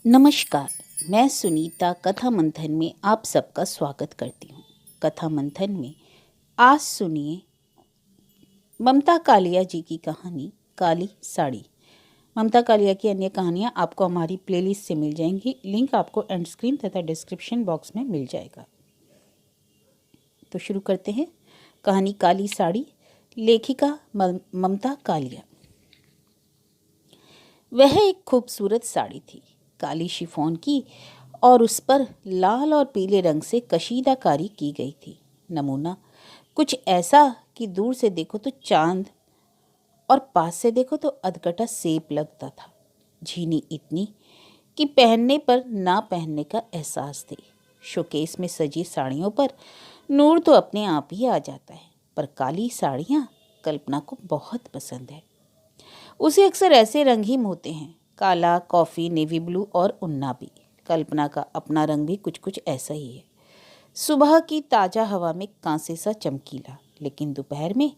नमस्कार। मैं सुनीता कथा मंथन में आप सबका स्वागत करती हूँ। कथा मंथन में आज सुनिए ममता कालिया जी की कहानी काली साड़ी। ममता कालिया की अन्य कहानियाँ आपको हमारी प्लेलिस्ट से मिल जाएंगी। लिंक आपको एंड स्क्रीन तथा डिस्क्रिप्शन बॉक्स में मिल जाएगा। तो शुरू करते हैं कहानी काली साड़ी। लेखिका ममता कालिया। वह एक खूबसूरत साड़ी थी, काली शिफॉन की, और उस पर लाल और पीले रंग से कशीदाकारी की गई थी। नमूना कुछ ऐसा कि दूर से देखो तो चांद और पास से देखो तो अधकटा सेब लगता था। झीनी इतनी कि पहनने पर ना पहनने का एहसास थी। शोकेस में सजी साड़ियों पर नूर तो अपने आप ही आ जाता है, पर काली साड़ियाँ कल्पना को बहुत पसंद है। उसे अक्सर ऐसे रंग ही मोहते हैं, काला, कॉफ़ी, नेवी ब्लू और उन्नाबी। कल्पना का अपना रंग भी कुछ कुछ ऐसा ही है। सुबह की ताज़ा हवा में कांसे सा चमकीला, लेकिन दोपहर में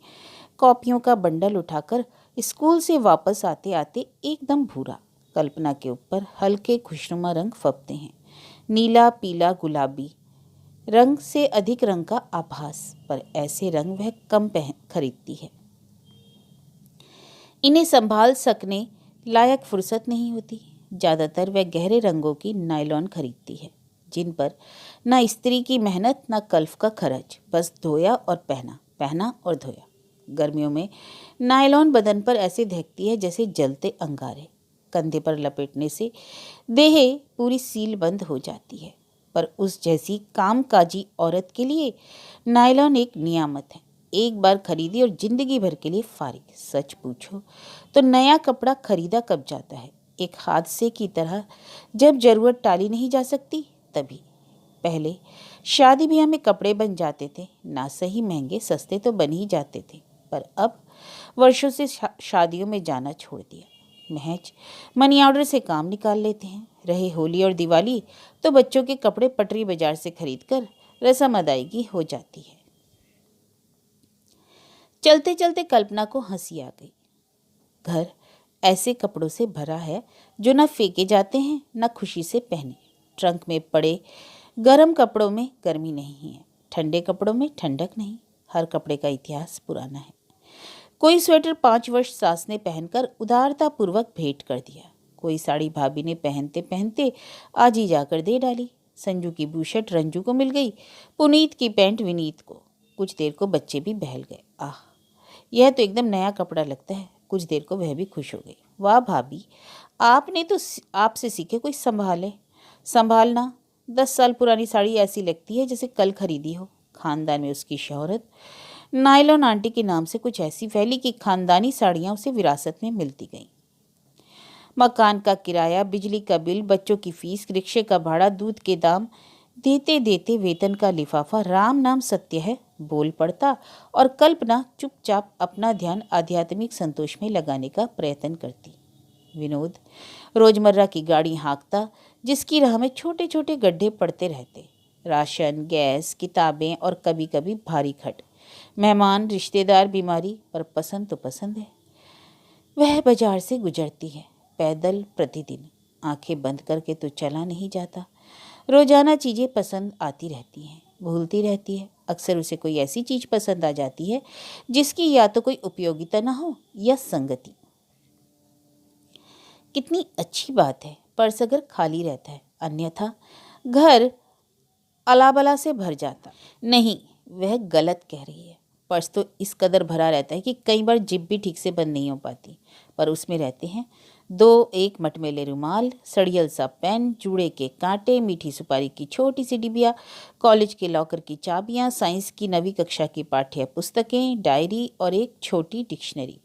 कॉपियों का बंडल उठाकर स्कूल से वापस आते आते एकदम भूरा। कल्पना के ऊपर हल्के खुशनुमा रंग फबते हैं, नीला, पीला, गुलाबी। रंग से अधिक रंग का आभास, पर ऐसे रंग वह कम खरीदती है। इन्हें संभाल सकने लायक फुर्सत नहीं होती। ज़्यादातर वह गहरे रंगों की नायलॉन खरीदती है, जिन पर ना स्त्री की मेहनत ना कल्फ का खर्च, बस धोया और पहना, पहना और धोया। गर्मियों में नायलॉन बदन पर ऐसे दहकती है जैसे जलते अंगारे। कंधे पर लपेटने से देह पूरी सील बंद हो जाती है, पर उस जैसी कामकाजी औरत के लिए नायलॉन एक नियामत है। एक बार खरीदी और जिंदगी भर के लिए फारिग। सच पूछो तो नया कपड़ा खरीदा कब जाता है? एक हादसे की तरह, जब जरूरत टाली नहीं जा सकती तभी। पहले शादी ब्याह में कपड़े बन जाते थे, ना सही महंगे, सस्ते तो बन ही जाते थे, पर अब वर्षों से शादियों में जाना छोड़ दिया। महज मनी ऑर्डर से काम निकाल लेते हैं। रहे होली और दिवाली तो बच्चों के कपड़े पटरी बाजार से खरीदकर रस्म अदायगी हो जाती है। चलते चलते कल्पना को हंसी आ गई। घर ऐसे कपड़ों से भरा है जो न फेंके जाते हैं न खुशी से पहने। ट्रंक में पड़े गर्म कपड़ों में गर्मी नहीं है, ठंडे कपड़ों में ठंडक नहीं। हर कपड़े का इतिहास पुराना है। कोई स्वेटर 5 वर्ष सास ने पहनकर उदारता पूर्वक भेंट कर दिया। कोई साड़ी भाभी ने पहनते पहनते आज ही जाकर दे डाली। संजू की बूशर्ट रंजू को मिल गई, पुनीत की पैंट विनीत को। कुछ देर को बच्चे भी बहल गए। आह, यह तो एकदम नया कपड़ा लगता है। कुछ देर को वह भी खुश हो गई। वाह भाभी, आपने तो आपसे सीखे कोई संभालना। 10 साल पुरानी साड़ी ऐसी लगती है जैसे कल खरीदी हो। खानदान में उसकी शोहरत नायलॉन आंटी के नाम से कुछ ऐसी फैली कि खानदानी साड़ियां उसे विरासत में मिलती गईं। मकान का किराया, बिजली का बिल, बच्चों की फीस, रिक्शे का भाड़ा, दूध के दाम देते देते वेतन का लिफाफा राम नाम सत्य है बोल पड़ता, और कल्पना चुपचाप अपना ध्यान आध्यात्मिक संतोष में लगाने का प्रयत्न करती। विनोद रोजमर्रा की गाड़ी हाँकता, जिसकी राह में छोटे छोटे गड्ढे पड़ते रहते। राशन, गैस, किताबें और कभी कभी भारी खट। मेहमान, रिश्तेदार, बीमारी, पर पसंद तो पसंद है। वह बाजार से गुजरती है, पैदल प्रतिदिन। आंखें बंद करके तो चला नहीं जाता। रोजाना चीज़ें पसंद आती रहती हैं, भूलती रहती है। अक्सर उसे कोई ऐसी चीज़ पसंद आ जाती है जिसकी या तो कोई उपयोगिता ना हो या संगति। कितनी अच्छी बात है, पर्स अगर खाली रहता है, अन्यथा घर अलाबला से भर जाता। नहीं, वह गलत कह रही है। पर्स तो इस कदर भरा रहता है कि कई बार जिप भी ठीक से बंद नहीं हो पाती, पर उसमें रहते हैं 2-1 मटमैले रुमाल, सड़ियल सा पेन, जूड़े के कांटे, मीठी सुपारी की छोटी सी डिबिया, कॉलेज के लॉकर की चाबियां, साइंस की 9वीं कक्षा की पाठ्य पुस्तकें, डायरी और एक छोटी डिक्शनरी।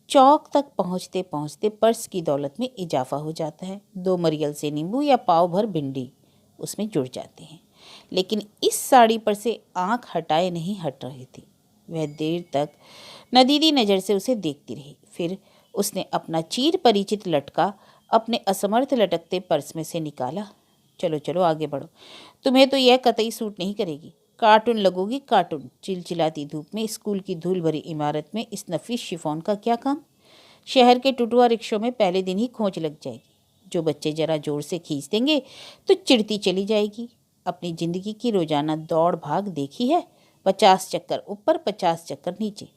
चौक तक पहुंचते पहुंचते पर्स की दौलत में इजाफा हो जाता है। 2 मरियल से नींबू या पाव भर भिंडी उसमें जुड़ जाते हैं। लेकिन इस साड़ी पर से आंख हटाए नहीं हट रही थी। वह देर तक नदीदी नज़र से उसे देखती रही। फिर उसने अपना चिर परिचित लटका अपने असमर्थ लटकते पर्स में से निकाला। चलो चलो आगे बढ़ो, तुम्हें तो यह कतई सूट नहीं करेगी। कार्टून लगोगी कार्टून। चिलचिलाती धूप में स्कूल की धूल भरी इमारत में इस नफीस शिफॉन का क्या काम? शहर के टुटुआ रिक्शों में पहले दिन ही खोज लग जाएगी। जो बच्चे जरा जोर से खींच देंगे तो चिढ़ती चली जाएगी। अपनी जिंदगी की रोजाना दौड़ भाग देखी है, 50 चक्कर ऊपर 50 चक्कर नीचे,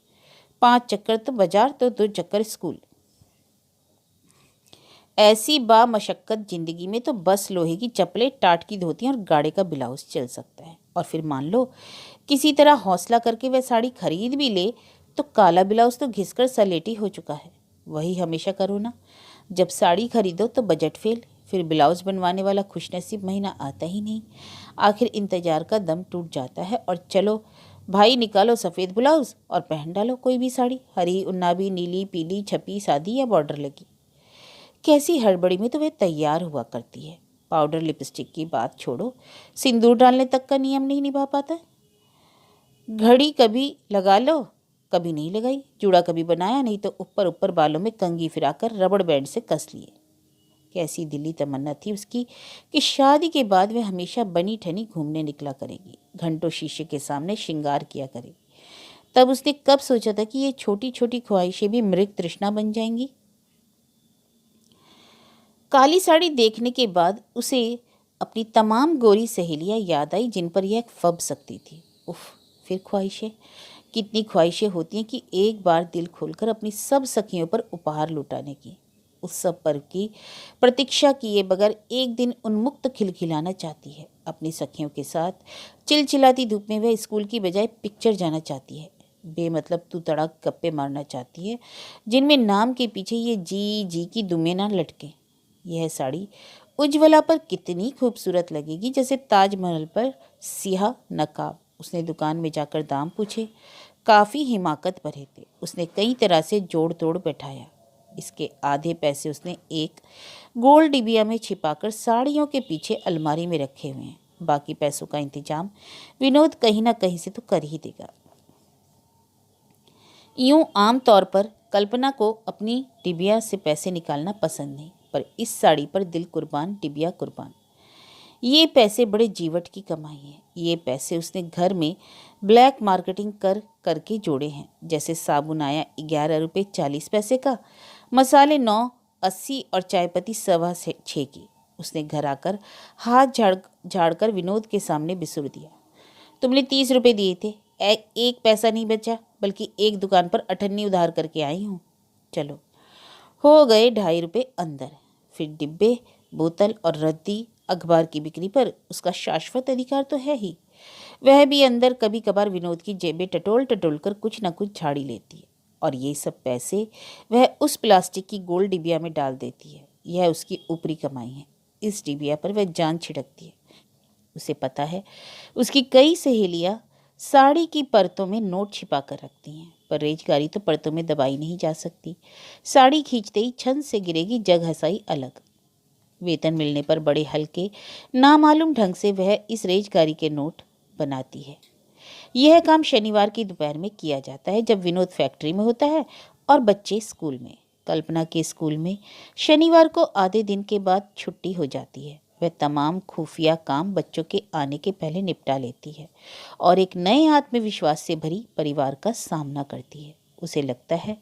5 चक्कर तो बाजार तो 2 चक्कर स्कूल। ऐसी बामशक्कत जिंदगी में तो बस लोहे की चप्पलें, टाट की धोतियां और गाड़े का ब्लाउज चल सकता है। और फिर मान लो किसी तरह हौसला करके वह साड़ी खरीद भी ले तो काला ब्लाउज तो घिसकर सलेटी हो चुका है। वही हमेशा करो ना, जब साड़ी खरीदो तो बजट फेल, फिर ब्लाउज बनवाने वाला खुशनसीब महीना आता ही नहीं। आखिर इंतजार का दम टूट जाता है और चलो भाई निकालो सफ़ेद ब्लाउज और पहन डालो कोई भी साड़ी, हरी, उन्नाबी, नीली, पीली, छपी, सादी या बॉर्डर लगी। कैसी हड़बड़ी में तो वह तैयार हुआ करती है। पाउडर लिपस्टिक की बात छोड़ो, सिंदूर डालने तक का नियम नहीं निभा पाता। घड़ी कभी लगा लो, कभी नहीं लगाई, जूड़ा कभी बनाया नहीं तो ऊपर ऊपर बालों में कंघी फिराकर रबड़ बैंड से कस लिए। कैसी दिली तमन्ना थी उसकी कि शादी के बाद वह हमेशा बनी ठनी घूमने निकला करेगी, घंटों शीशे के सामने श्रृंगार किया करेगी। तब उसने कब सोचा था कि ये छोटी छोटी ख्वाहिशें भी मृग तृष्णा बन जाएंगी। काली साड़ी देखने के बाद उसे अपनी तमाम गोरी सहेलियां याद आई जिन पर यह फब सकती थी। उफ, फिर ख्वाहिशें, कितनी ख्वाहिशें होती हैं कि एक बार दिल खोलकर अपनी सब सखियों पर उपहार लुटाने की, उस सब पर की प्रतीक्षा किए बगैर एक दिन उन्मुक्त खिलखिलाना चाहती है। अपनी सखियों के साथ चिलचिलाती धूप में वह स्कूल की बजाय पिक्चर जाना चाहती है। बेमतलब तू तड़ाक गप्पे मारना चाहती है जिनमें नाम के पीछे ये जी जी की दुमे ना लटके। यह साड़ी उज्ज्वला पर कितनी खूबसूरत लगेगी, जैसे ताजमहल पर सिया नकाब। उसने दुकान में जाकर दाम पूछे, काफ़ी हिमाकत भरे थे। उसने कई तरह से जोड़ तोड़ बैठाया। इसके आधे पैसे उसने एक गोल्ड डिबिया में छिपाकर साड़ियों के पीछे अलमारी में रखे हुए हैं। बाकी पैसों का इंतजाम विनोद कहीं ना कहीं से तो कर ही देगा। यूं आम तौर पर कल्पना को अपनी डिबिया से पैसे निकालना पसंद नहीं, पर इस साड़ी पर दिल कुर्बान, डिबिया कुर्बान। ये पैसे बड़े जीवट की कमाई है। ये पैसे उसने घर में ब्लैक मार्केटिंग करके जोड़े हैं। जैसे साबुन आया 11 रुपये 40 पैसे का, मसाले 9.80 और चायपत्ती 6.25 की। उसने घर आकर हाथ झाड़कर विनोद के सामने बिसुर दिया, तुमने 30 रुपये दिए थे, एक पैसा नहीं बचा, बल्कि एक दुकान पर अठन्नी उधार करके आई हूँ। चलो, हो गए 2.5 रुपये अंदर। फिर डिब्बे, बोतल और रद्दी अखबार की बिक्री पर उसका शाश्वत अधिकार तो है ही। वह भी अंदर कभी कभार विनोद की जेबें टटोल टटोल कर कुछ न कुछ झाड़ी लेती है, और ये सब पैसे वह उस प्लास्टिक की गोल डिबिया में डाल देती है। यह उसकी ऊपरी कमाई है। इस डिबिया पर वह जान छिड़कती है। उसे पता है उसकी कई सहेलियां साड़ी की परतों में नोट छिपा कर रखती हैं, पर रेजगारी तो परतों में दबाई नहीं जा सकती। साड़ी खींचते ही छन से गिरेगी, जग हसाई अलग। वेतन मिलने पर बड़े हल्के नामालूम ढंग से वह इस रेजगारी के नोट बनाती है। यह काम शनिवार की दोपहर में किया जाता है, जब विनोद फैक्ट्री में होता है और बच्चे स्कूल में। कल्पना के स्कूल में शनिवार को आधे दिन के बाद छुट्टी हो जाती है। वह तमाम खुफिया काम बच्चों के आने के पहले निपटा लेती है और एक नए आत्मविश्वास से भरी परिवार का सामना करती है। उसे लगता है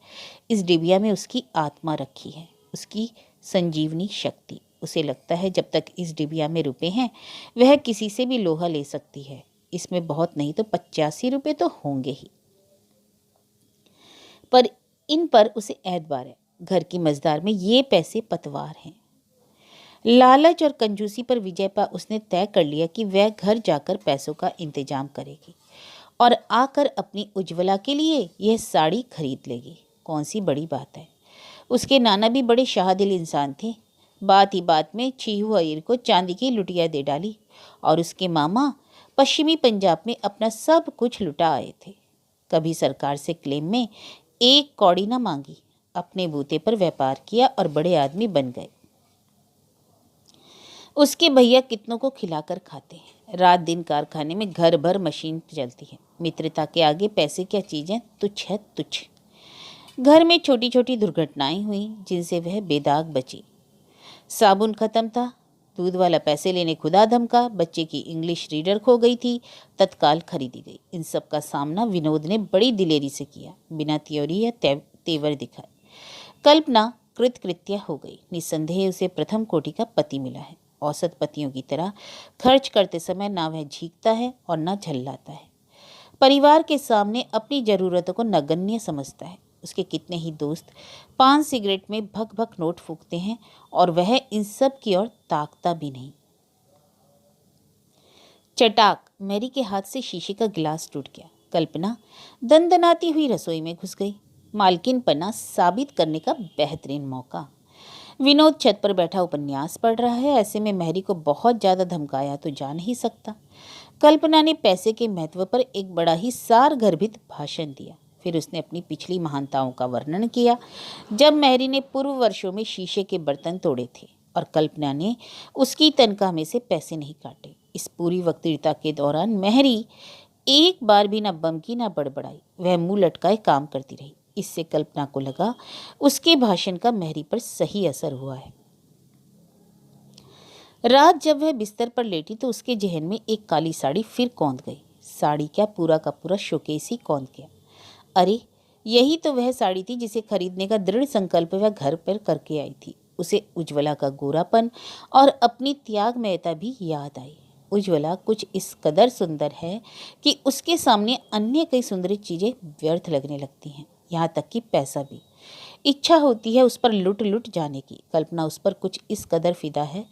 इस डिबिया में उसकी आत्मा रखी है, उसकी संजीवनी शक्ति। उसे लगता है जब तक इस डिबिया में रुपए हैं वह किसी से भी लोहा ले सकती है। इसमें बहुत नहीं तो 85 रुपये तो होंगे ही, पर इन पर उसे एतबार है। घर की मजदार में ये पैसे पतवार हैं। लालच और कंजूसी पर विजय पा उसने तय कर लिया कि वह घर जाकर पैसों का इंतजाम करेगी और आकर अपनी उज्ज्वला के लिए यह साड़ी खरीद लेगी। कौन सी बड़ी बात है। उसके नाना भी बड़े शाहदिल इंसान थे। बात ही बात में छीहू अय्यर को चांदी की लुटिया दे डाली और उसके मामा पश्चिमी पंजाब में अपना सब कुछ लुटा आए थे। कभी सरकार से क्लेम में एक कौड़ी न मांगी, अपने बूते पर व्यापार किया और बड़े आदमी बन गए। उसके भैया कितनों को खिलाकर खाते हैं। रात दिन कारखाने में घर भर मशीन चलती है। मित्रता के आगे पैसे क्या चीज़ें, तुच्छ है तुच्छ। घर में छोटी छोटी दुर्घटनाएं हुई जिनसे वह बेदाग बची। साबुन खत्म था, दूध वाला पैसे लेने खुदा धमका, बच्चे की इंग्लिश रीडर खो गई थी, तत्काल खरीदी गई। इन सब का सामना विनोद ने बड़ी दिलेरी से किया, बिना त्योरी या तेवर दिखाए। कल्पना कृतकृत्य हो गई। निस्संदेह उसे प्रथम कोटि का पति मिला है। औसत पतियों की तरह खर्च करते समय ना वह झीकता है और ना झल्लाता है। परिवार के सामने अपनी जरूरतों को नगण्य समझता है। उसके कितने ही दोस्त पान सिगरेट में भक भक नोट फूकते हैं और वह इन सब की ओर ताकता भी नहीं। चटाक, मैरी के हाथ से शीशे का गिलास टूट गया। कल्पना दनदनाती हुई रसोई में घुस गई। मालकिन पना साबित करने का बेहतरीन मौका। विनोद छत पर बैठा उपन्यास पढ़ रहा है। ऐसे में मैरी को बहुत ज्यादा धमकाया तो जा नहीं सकता। कल्पना ने पैसे के महत्व पर एक बड़ा ही सारगर्भित भाषण दिया। फिर उसने अपनी पिछली महानताओं का वर्णन किया, जब मैरी ने पूर्व वर्षों में शीशे के बर्तन तोड़े थे और कल्पना ने उसकी तनख्वाह में से पैसे नहीं काटे। इस पूरी वक्तृता के दौरान मैरी एक बार भी न बमकी न बड़बड़ाई। वह मुंह लटकाए काम करती रही। इससे कल्पना को लगा उसके भाषण का मैरी पर सही असर हुआ है। रात जब वह बिस्तर पर लेटी तो उसके जहन में एक काली साड़ी फिर कौंध गई। साड़ी क्या, पूरा का पूरा शोकेस ही कौंध गया। अरे, यही तो वह साड़ी थी जिसे खरीदने का दृढ़ संकल्प वह घर पर करके आई थी। उसे उज्ज्वला का गोरापन और अपनी त्यागमयता भी याद आई। उज्ज्वला कुछ इस कदर सुंदर है कि उसके सामने अन्य कई सुंदर चीजें व्यर्थ लगने लगती हैं, यहाँ तक कि पैसा भी। इच्छा होती है उस पर लुट लुट जाने की। कल्पना उस पर कुछ इस कदर फिदा है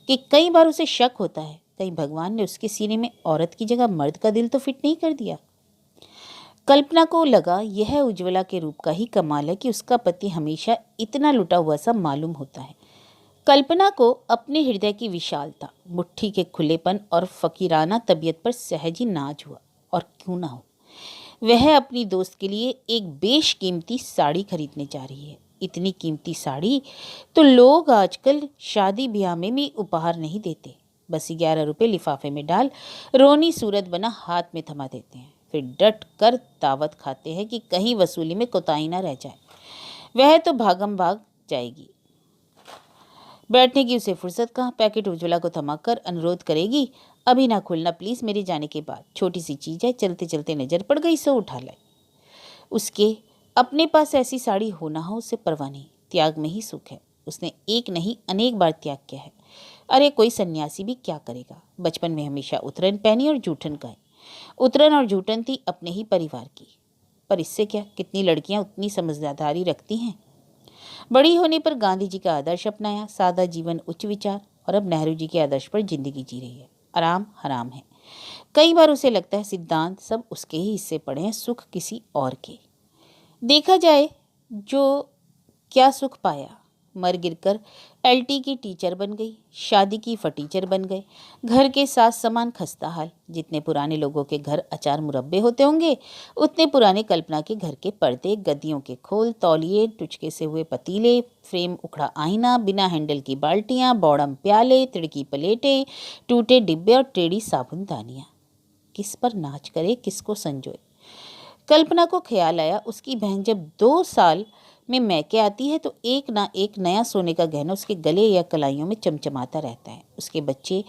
कि कई बार उसे शक होता है कहीं भगवान ने उसके सीने में औरत की जगह मर्द का दिल तो फिट नहीं कर दिया। कल्पना को लगा यह उज्ज्वला के रूप का ही कमाल है कि उसका पति हमेशा इतना लुटा हुआ सा मालूम होता है। कल्पना को अपने हृदय की विशालता, मुट्ठी के खुलेपन और फकीराना तबीयत पर सहज ही नाज हुआ। और क्यों ना हो, वह अपनी दोस्त के लिए एक बेशकीमती साड़ी खरीदने जा रही है। इतनी कीमती साड़ी तो लोग आजकल शादी ब्याह में भी उपहार नहीं देते। बस 11 रुपये लिफाफे में डाल रोनी सूरत बना हाथ में थमा देते हैं, फिर डट कर दावत खाते हैं कि कहीं वसूली में कोताही ना रह जाए। वह तो भागम भाग जाएगी। बैठने की उसे फुर्सत कहाँ। पैकेट उज्ज्वला को थमाकर अनुरोध करेगी, अभी ना खोलना प्लीज, मेरे जाने के बाद। छोटी सी चीज है, चलते चलते नजर पड़ गई सो उठा लाई। उसके अपने पास ऐसी साड़ी हो ना हो उसे परवाह नहीं। त्याग में ही सुख है। उसने एक नहीं अनेक बार त्याग किया है। अरे कोई सन्यासी भी क्या करेगा। बचपन में हमेशा उतरन पहनी और जूठन गाए। उतरन और जूठन थी अपने ही परिवार की, पर इससे क्या, कितनी लड़कियां उतनी समझदारी रखती हैं। बड़ी होने पर गांधी जी का आदर्श अपनाया, सादा जीवन उच्च विचार, और अब नेहरू जी के आदर्श पर जिंदगी जी रही है। आराम हराम है। कई बार उसे लगता है सिद्धांत सब उसके ही हिस्से पड़े हैं, सुख किसी और के। देखा जाए जो क्या सुख पाया। मर गिरकर एलटी की टीचर बन गई, शादी की फटीचर बन गए, घर के सास समान खस्ता हाल। जितने पुराने लोगों के घर अचार मुरब्बे होते होंगे, उतने पुराने कल्पना के घर के पर्दे, गद्दियों के खोल, तौलिए, टुचके से हुए पतीले, फ्रेम उखड़ा आईना, बिना हैंडल की बाल्टियां, बौड़म प्याले, तिड़की प्लेटें, टूटे डिब्बे और टेढ़ी साबुनदानियां। किस पर नाच करे, किसको संजोए। कल्पना को ख्याल आया, उसकी बहन जब 2 साल में मैके आती है तो एक ना एक नया सोने का गहना उसके गले या कलाइयों में चमचमाता रहता है। उसके बच्चे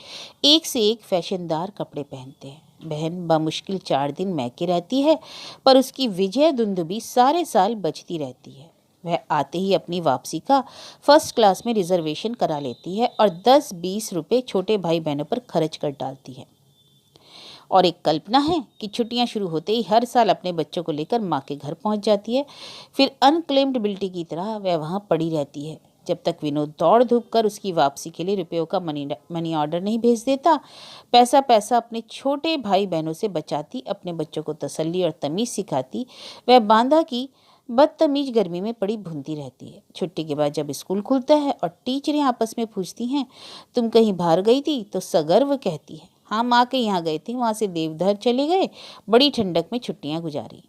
एक से एक फैशनदार कपड़े पहनते हैं। बहन बामुश्किल 4 दिन मैके रहती है, पर उसकी विजय दुंदुभी सारे साल बजती रहती है। वह आते ही अपनी वापसी का फर्स्ट क्लास में रिजर्वेशन करा लेती है और 10-20 रुपये छोटे भाई बहनों पर खर्च कर डालती है। और एक कल्पना है कि छुट्टियां शुरू होते ही हर साल अपने बच्चों को लेकर माँ के घर पहुंच जाती है। फिर अनक्लेम्ड बिल्टी की तरह वह वहां पड़ी रहती है जब तक विनोद दौड़ धूप कर उसकी वापसी के लिए रुपयों का मनी ऑर्डर नहीं भेज देता। पैसा पैसा अपने छोटे भाई बहनों से बचाती, अपने बच्चों को तसल्ली और तमीज़ सिखाती। वह बांदा की बदतमीज गर्मी में पड़ी भूनती रहती है। छुट्टी के बाद जब स्कूल खुलता है और टीचरें आपस में पूछती हैं, तुम कहीं बाहर गई थी, तो सगर्व कहती है, हाँ माँ के यहाँ गए थे, वहां से देवधर चले गए, बड़ी ठंडक में छुट्टियां गुजारी।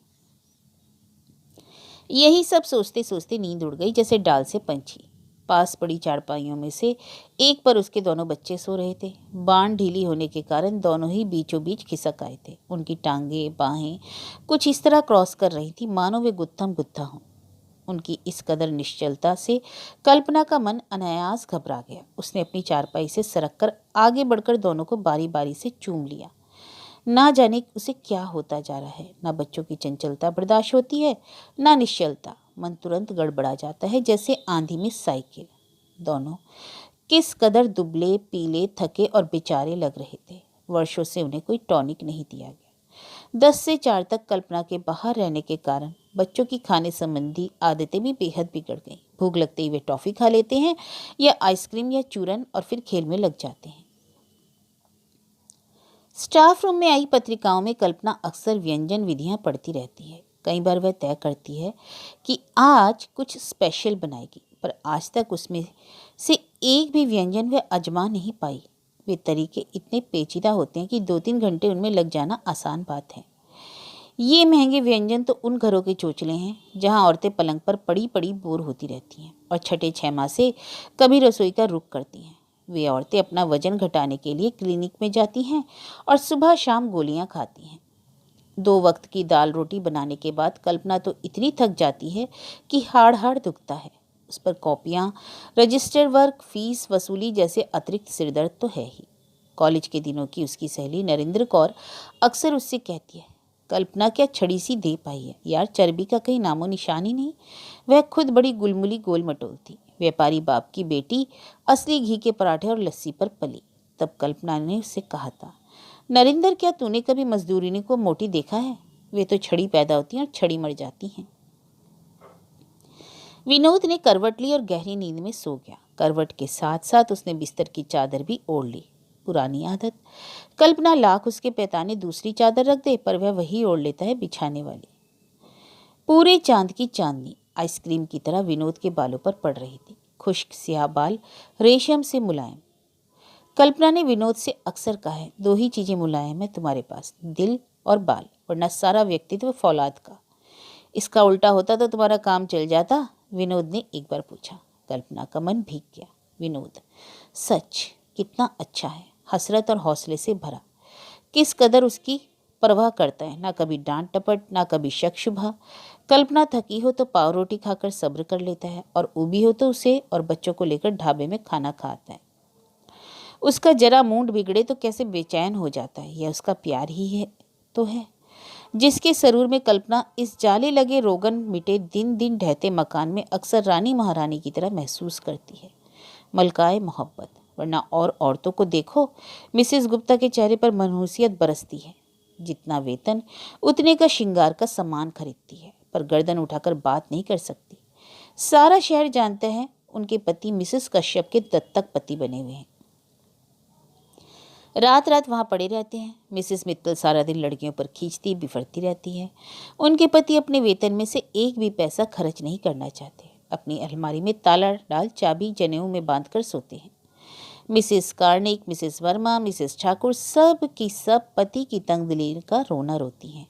यही सब सोचते सोचते नींद उड़ गई जैसे डाल से पंछी। पास पड़ी चारपाइयों में से एक पर उसके दोनों बच्चे सो रहे थे। बांध ढीली होने के कारण दोनों ही बीचों बीच खिसक आए थे। उनकी टांगे बाहें कुछ इस तरह क्रॉस कर रही थी मानो वे गुत्थम गुत्था हों। उनकी इस कदर निश्चलता से कल्पना का मन अनायास घबरा गया। उसने अपनी चारपाई से सरक कर आगे बढ़कर दोनों को बारी बारी से चूम लिया। ना जाने उसे क्या होता जा रहा है। ना बच्चों की चंचलता बर्दाश्त होती है, ना निश्चलता। मन तुरंत गड़बड़ा जाता है, जैसे आंधी में साइकिल। दोनों किस कदर दुबले, पीले, थके और बेचारे लग रहे थे। वर्षों से उन्हें कोई टॉनिक नहीं दिया गया। 10 से 4 तक कल्पना के बाहर रहने के कारण बच्चों की खाने संबंधी आदतें भी बेहद बिगड़ गईं। भूख लगते ही वे टॉफी खा लेते हैं या आइसक्रीम या चूरन, और फिर खेल में लग जाते हैं। स्टाफ रूम में आई पत्रिकाओं में कल्पना अक्सर व्यंजन विधियां पढ़ती रहती है। कई बार वह तय करती है कि आज कुछ स्पेशल बनाएगी, पर आज तक उसमें से एक भी व्यंजन वह आजमा नहीं पाई। वे तरीके इतने पेचीदा होते हैं कि 2-3 घंटे उनमें लग जाना आसान बात है। ये महंगे व्यंजन तो उन घरों के चोचले हैं जहां औरतें पलंग पर पड़ी पड़ी बोर होती रहती हैं और छठे 6 माह से कभी रसोई का रुख करती हैं। वे औरतें अपना वजन घटाने के लिए क्लिनिक में जाती हैं और सुबह शाम गोलियां खाती हैं। 2 वक्त की दाल रोटी बनाने के बाद कल्पना तो इतनी थक जाती है कि हाड़ हाड़ दुखता है। उस पर कॉपियाँ, रजिस्टर वर्क, फीस वसूली जैसे अतिरिक्त सिरदर्द तो है ही। कॉलेज के दिनों की उसकी सहेली नरेंद्र कौर अक्सर उससे कहती है, कल्पना क्या छड़ी सी दे पाई है यार, चर्बी का कहीं नामो निशान ही नहीं। वह खुद बड़ी गुलमुली गोल मटोल थी, व्यापारी बाप की बेटी, असली घी के पराठे और लस्सी पर पली। तब कल्पना ने उससे कहा था, नरेंद्र क्या तूने कभी मजदूरिनी को मोटी देखा है? वे तो छड़ी पैदा होती हैं और छड़ी मर जाती हैं। विनोद ने करवट ली और गहरी नींद में सो गया। करवट के साथ साथ उसने बिस्तर की चादर भी ओढ़ ली। पुरानी आदत। कल्पना लाख उसके पैताने दूसरी चादर रख दे, पर वह वही ओढ़ लेता है बिछाने वाली। पूरे चांद की चांदनी आइसक्रीम की तरह विनोद के बालों पर पड़ रही थी। खुश्क स्याह बाल, रेशम से मुलायम। कल्पना ने विनोद से अक्सर कहा है, 2 ही चीजें मुलायम है तुम्हारे पास, दिल और बाल, वरना सारा व्यक्तित्व फौलाद का। इसका उल्टा होता तो तुम्हारा काम चल जाता? विनोद ने एक बार पूछा। कल्पना का मन भीग गया। विनोद सच कितना अच्छा है, हसरत और हौसले से भरा। किस कदर उसकी परवाह करता है, ना कभी डांट टपट, ना कभी शक शुबा। कल्पना थकी हो तो पाव रोटी खाकर सब्र कर लेता है, और ऊबी हो तो उसे और बच्चों को लेकर ढाबे में खाना खाता है। उसका जरा मूड बिगड़े तो कैसे बेचैन हो जाता है। यह उसका प्यार ही है तो है, जिसके सरूर में कल्पना इस जाले लगे रोगन मिटे दिन दिन ढहते मकान में अक्सर रानी महारानी की तरह महसूस करती है। मलकाए मोहब्बत। वरना और औरतों को देखो, मिसेस गुप्ता के चेहरे पर मनहूसियत बरसती है। जितना वेतन उतने का श्रृंगार का सामान खरीदती है, पर गर्दन उठाकर बात नहीं कर सकती। सारा शहर जानता है उनके पति मिसेस कश्यप के दत्तक पति बने हुए हैं। रात रात वहाँ पड़े रहते हैं। मिसेस मित्तल सारा दिन लड़कियों पर खींचती बिफरती रहती है। उनके पति अपने वेतन में से एक भी पैसा खर्च नहीं करना चाहते। अपनी अलमारी में ताला डाल चाबी जनेऊ में बांधकर सोते हैं। Mrs Karnik, Mrs Verma, Mrs Thakur सब की सब पति की तंगदिली का रोना रोती हैं।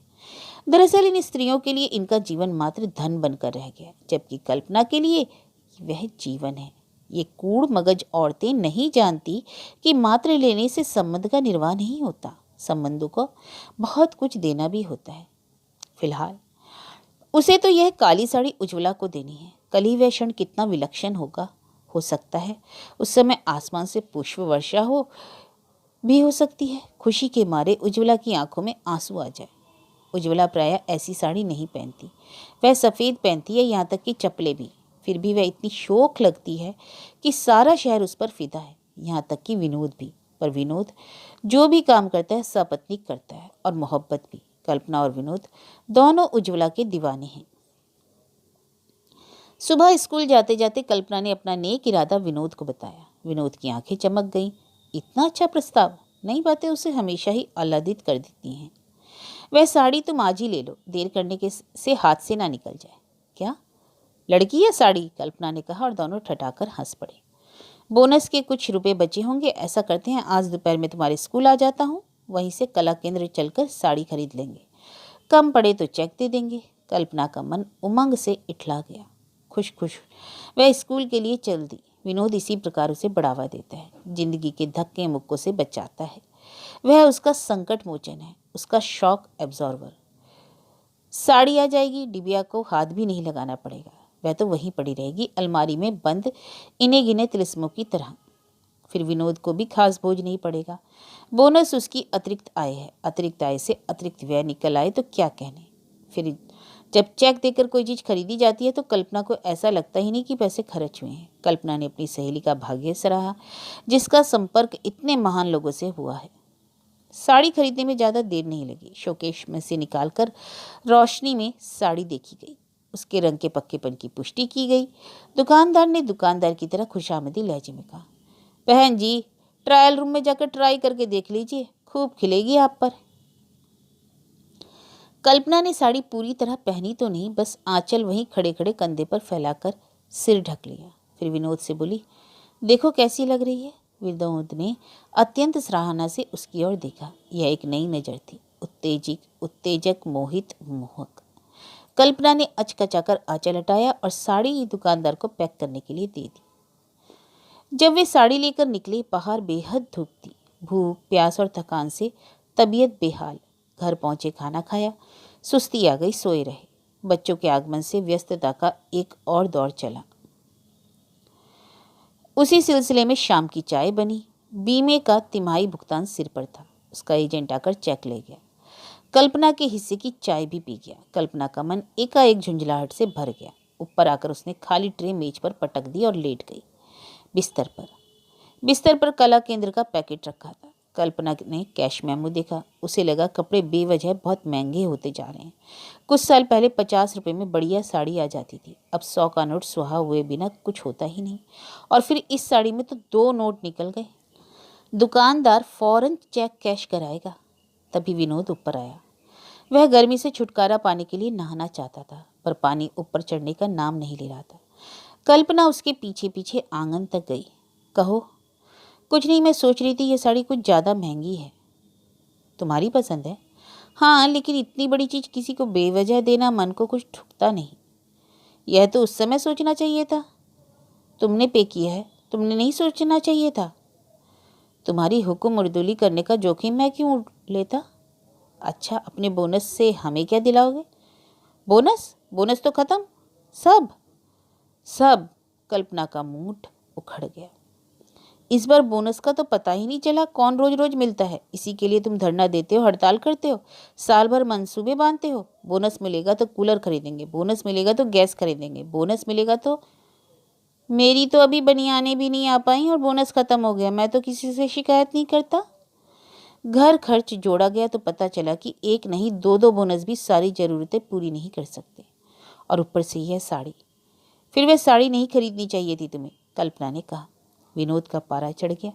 दरअसल इन स्त्रियों के लिए इनका जीवन मात्र धन बनकर रह गया, जबकि कल्पना के लिए वह जीवन है। ये कूड़ मगज औरतें नहीं जानती कि मात्र लेने से संबंध का निर्वाह नहीं होता, संबंधों को बहुत कुछ देना भी होता है। फिलहाल उसे तो यह काली साड़ी उज्ज्वला को देनी है। कल ही वह क्षण कितना विलक्षण होगा। हो सकता है उस समय आसमान से पुष्प वर्षा हो सकती है। खुशी के मारे उज्ज्वला की आंखों में आंसू आ जाए। उज्ज्वला प्रायः ऐसी साड़ी नहीं पहनती, वह सफ़ेद पहनती है, यहाँ तक कि चप्पलें भी। फिर भी वह इतनी शौक लगती है कि सारा शहर उस पर फिदा है, यहाँ तक कि विनोद भी। पर विनोद जो भी काम करता है सपत्नीक करता है, और मोहब्बत भी। कल्पना और विनोद दोनों उज्ज्वला के दीवाने हैं। सुबह स्कूल जाते जाते कल्पना ने अपना नेक इरादा विनोद को बताया। विनोद की आंखें चमक गईं। इतना अच्छा प्रस्ताव! नई बातें उसे हमेशा ही आह्लादित कर देती हैं। वह साड़ी तुम आज ही ले लो, देर करने के से हाथ से ना निकल जाए। क्या लड़की या साड़ी? कल्पना ने कहा, और दोनों ठठाकर हंस पड़े। बोनस के कुछ रुपए बचे होंगे, ऐसा करते हैं आज दोपहर में तुम्हारे स्कूल आ जाता हूँ, वहीं से कला केंद्र चलकर साड़ी खरीद लेंगे, कम पड़े तो चेक दे देंगे। कल्पना का मन उमंग से इठला गया। खुश खुश वह स्कूल के लिए चल दी। विनोद इसी प्रकार उसे बढ़ावा देता है, जिंदगी के धक्के मुक्कों से बचाता है। वह उसका संकट मोचन है, उसका शॉक एब्जॉर्वर। साड़ी आ जाएगी, डिबिया को हाथ भी नहीं लगाना पड़ेगा। वह तो वहीं पड़ी रहेगी, अलमारी में बंद इन्हें गिने तिलिस्मों की तरह। फिर विनोद को भी खास बोझ नहीं पड़ेगा। बोनस उसकी अतिरिक्त आय है। अतिरिक्त आय से अतिरिक्त व्यय निकल आए तो क्या कहने। फिर जब चेक देकर कोई चीज़ खरीदी जाती है तो कल्पना को ऐसा लगता ही नहीं कि पैसे खर्च हुए हैं। कल्पना ने अपनी सहेली का भाग्य सराहा जिसका संपर्क इतने महान लोगों से हुआ है। साड़ी खरीदने में ज़्यादा देर नहीं लगी। शोकेश में से निकालकर रोशनी में साड़ी देखी गई। उसके रंग के पक्केपन की पुष्टि की गई। दुकानदार ने दुकानदार की तरह खुशामदी लहजे में कहा, बहन जी, ट्रायल रूम में जाकर ट्राई करके देख लीजिए, खूब खिलेगी आप पर। कल्पना ने साड़ी पूरी तरह पहनी तो नहीं, बस आंचल वहीं खड़े खड़े कंधे पर फैलाकर सिर ढक लिया। फिर विनोद से बोली, देखो कैसी लग रही है। विनोद ने अत्यंत सराहना से उसकी ओर देखा। यह एक नई नज़र थी, उत्तेजक, मोहित, मोहक। कल्पना ने अचकचाकर आंचल हटाया और साड़ी दुकानदार को पैक करने के लिए दे दी। जब वे साड़ी लेकर निकले, बाहर बेहद धूप थी। भूख, प्यास और थकान से तबीयत बेहाल। घर पहुंचे, खाना खाया, सुस्ती आ गई, सोए रहे। बच्चों के आगमन से व्यस्तता का एक और दौर चला। उसी सिलसिले में शाम की चाय बनी। बीमे का तिमाही भुगतान सिर पर था। उसका एजेंट आकर चेक ले गया। कल्पना के हिस्से की चाय भी पी गया। कल्पना का मन एकाएक झुंझलाहट से भर गया। ऊपर आकर उसने खाली ट्रे मेज पर पटक दी और लेट गई। बिस्तर पर कला केंद्र का पैकेट रखा था। कल्पना ने कैश मेमो देखा। उसे लगा कपड़े बेवजह बहुत महंगे होते जा रहे हैं। कुछ साल पहले 50 रुपये में बढ़िया साड़ी आ जाती थी। अब 100 का नोट सुहा हुए बिना कुछ होता ही नहीं। और फिर इस साड़ी में तो 2 नोट निकल गए। दुकानदार फौरन चेक कैश कराएगा। तभी विनोद ऊपर आया। वह गर्मी से छुटकारा पाने के लिए नहाना चाहता था, पर पानी ऊपर चढ़ने का नाम नहीं ले रहा था। कल्पना उसके पीछे पीछे आंगन तक गई। कहो। कुछ नहीं, मैं सोच रही थी ये साड़ी कुछ ज़्यादा महंगी है। तुम्हारी पसंद है? हाँ, लेकिन इतनी बड़ी चीज़ किसी को बेवजह देना मन को कुछ ठुकता नहीं। यह तो उस समय सोचना चाहिए था। तुमने पे किया है, तुमने नहीं सोचना चाहिए था। तुम्हारी हुक्म उर्दुली करने का जोखिम मैं क्यों लेता? अच्छा, अपने बोनस से हमें क्या दिलाओगे? बोनस तो खत्म। सब। कल्पना का मूड उखड़ गया। इस बार बोनस का तो पता ही नहीं चला कौन रोज रोज मिलता है। इसी के लिए तुम धरना देते हो, हड़ताल करते हो, साल भर मंसूबे बांधते हो। बोनस मिलेगा तो कूलर खरीदेंगे, बोनस मिलेगा तो गैस खरीदेंगे, बोनस मिलेगा तो। मेरी तो अभी बनियानें भी नहीं आ पाई और बोनस खत्म हो गया। मैं तो किसी से शिकायत नहीं करता। घर खर्च जोड़ा गया तो पता चला कि एक नहीं 2-2 बोनस भी सारी ज़रूरतें पूरी नहीं कर सकते। और ऊपर से यह साड़ी। फिर वह साड़ी नहीं खरीदनी चाहिए थी तुम्हें, कल्पना ने कहा। विनोद का पारा चढ़ गया।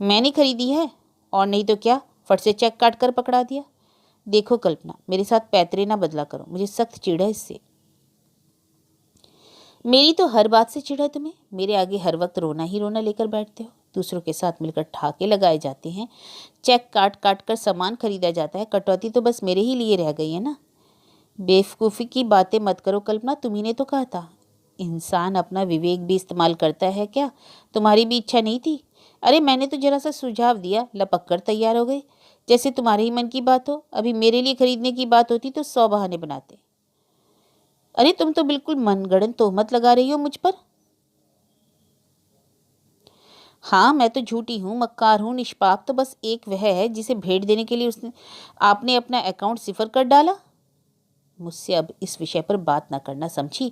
मैंने खरीदी है, और नहीं तो क्या, फट से चेक काट कर पकड़ा दिया। देखो कल्पना, मेरे साथ पैतरे ना बदला करो, मुझे सख्त चिढ़ है इससे। मेरी तो हर बात से चिढ़ है तुम्हें। मेरे आगे हर वक्त रोना ही रोना लेकर बैठते हो। दूसरों के साथ मिलकर ठाके लगाए जाते हैं, चेक काट काट कर सामान खरीदा जाता है। कटौती तो बस मेरे ही लिए रह गई है ना। बेवकूफ़ी की बातें मत करो कल्पना, तुम्ही ने तो कहा था। इंसान अपना विवेक भी इस्तेमाल करता है क्या? तुम्हारी भी इच्छा नहीं थी? अरे मैंने तो जरा सा सुझाव दिया, लपक कर तैयार हो गए, जैसे तुम्हारे ही मन की बात हो। अभी मेरे लिए खरीदने की बात होती तो 100 बहाने बनाते। अरे तुम तो बिल्कुल मनगढ़ंत तोहमत लगा रही हो मुझ पर। हाँ, मैं तो झूठी हूँ, मक्कार हूँ, निष्पाप तो बस एक वह है जिसे भेंट देने के लिए उसने आपने अपना अकाउंट सिफर कर डाला। मुझसे अब इस विषय पर बात न करना, समझी?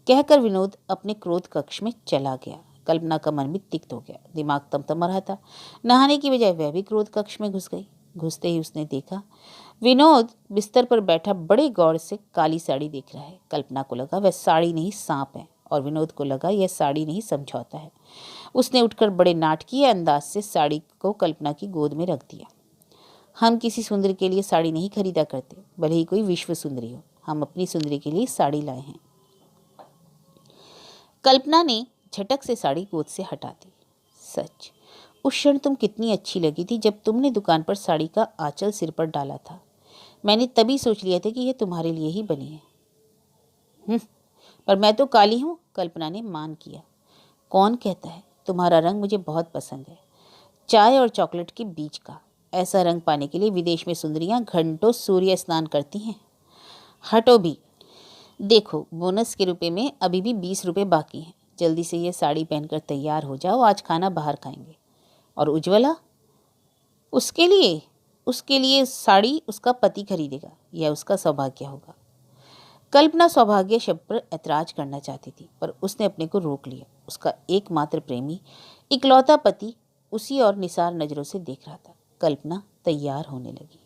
कहकर विनोद अपने क्रोध कक्ष में चला गया। कल्पना का मन भी तिक्त हो गया, दिमाग तमतमा रहा था। नहाने की बजाय वह भी क्रोध कक्ष में घुस गई। घुसते ही उसने देखा विनोद बिस्तर पर बैठा बड़े गौर से काली साड़ी देख रहा है। कल्पना को लगा वह साड़ी नहीं सांप है, और विनोद को लगा यह साड़ी नहीं समझौता है। उसने उठकर बड़े नाटकीय अंदाज से साड़ी को कल्पना की गोद में रख दिया। हम किसी सुंदरी के लिए साड़ी नहीं खरीदा करते, भले ही कोई विश्व सुंदरी हो। हम अपनी सुंदरी के लिए साड़ी लाए हैं। कल्पना ने झटक से साड़ी गोद से हटा दी। सच, उस क्षण तुम कितनी अच्छी लगी थी जब तुमने दुकान पर साड़ी का आंचल सिर पर डाला था। मैंने तभी सोच लिया था कि यह तुम्हारे लिए ही बनी है। पर मैं तो काली हूँ, कल्पना ने मान किया। कौन कहता है? तुम्हारा रंग मुझे बहुत पसंद है, चाय और चॉकलेट के बीच का। ऐसा रंग पाने के लिए विदेश में सुंदरियां घंटों सूर्य स्नान करती हैं। हटो भी। देखो, बोनस के रुपए में अभी भी 20 रुपये बाकी हैं। जल्दी से ये साड़ी पहनकर तैयार हो जाओ, आज खाना बाहर खाएंगे। और उज्ज्वला? उसके लिए साड़ी उसका पति खरीदेगा, यह उसका सौभाग्य होगा। कल्पना सौभाग्य शब्द पर ऐतराज करना चाहती थी, पर उसने अपने को रोक लिया। उसका एकमात्र प्रेमी, इकलौता पति उसी और निसार नजरों से देख रहा था। कल्पना तैयार होने लगी।